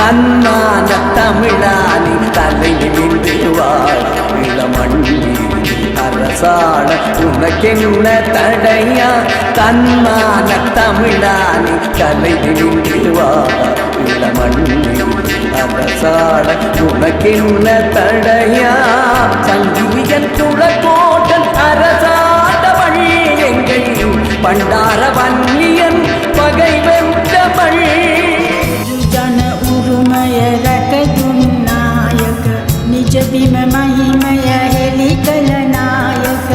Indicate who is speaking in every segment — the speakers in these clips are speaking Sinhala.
Speaker 1: தன்மான தமிழானி தலை நிமிந்து வாழ் இளமண்ணி அரசாட உனக்கென்ன தடையா தன்மான தமிழானி தலை நிமிந்து வாழ் இளமண்ணி அரசாட உனக்கென்ன தடையா சங்கிலியன் துளக்கோட்டன் அரசாட வழி எங்கள் பண்டார வன்னியன் பகை வென்ற வழி
Speaker 2: ජන උරුමය රැකදුන් නායක නිජබිම මහිමය හෙළි කළ නායක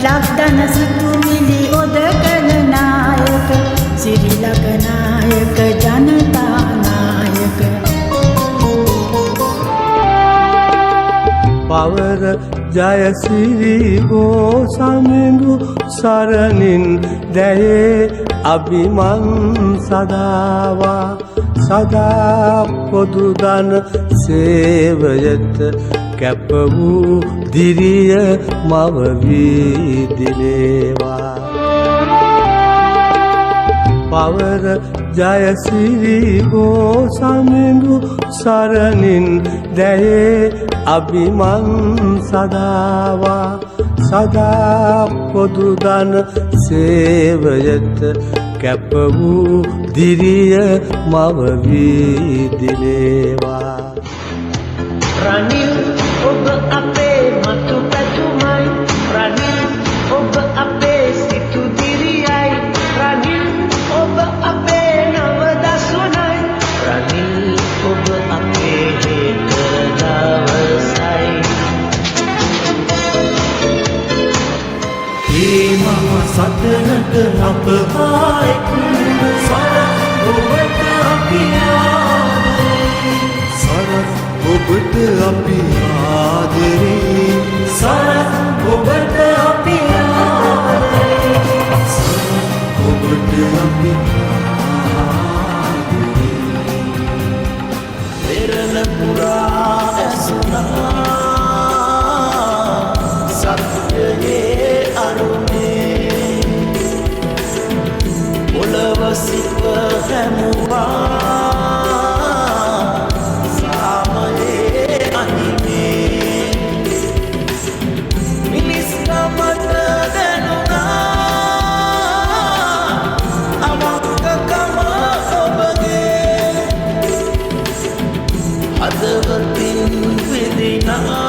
Speaker 2: ලක්දන සිතුවිලි ඔද කළ නායක සිරිලක නායක ජනතා නායක
Speaker 3: පවර ජයසිරි ගෝසමිඳු සරණින් දැයේ අභිමන් සදාවා සදා පොදුදන සේවයට කැප වූ දිරිය මව වී දිනේවා පවර ජයසිරි ගෝසමිඳු සරණින් දැයේ අභිමන් සදාවා සදා පොදුදන සේවයට කැප වූ දිරිය මව වී දිනේවා
Speaker 4: රනිල් ඔබ අපේ මතු පැතුමයි රනිල් ඔබ අපේ සිතු දිරියයි රනිල් ඔබ අපේ නව දසුනයි රනිල් ඔබ අපේ හේත දවසයි
Speaker 5: ඒ මම සටනට අප පායෙක් සරත් ඔබට අපි ආදරේ සරත් ඔබට අපි ආදරේ සරත් ඔබට අපි ආදරේ සරත් ඔබට අපි ආදරේ පෙරණ පුරා ඇසුනා සත්‍යයේ අරුණේ පොළව සිත හැමුවා සාමයේ අනිමේ මිනිස්කමට දැනුණා අවංකකම ඔබගේ හදවතින් විදිනා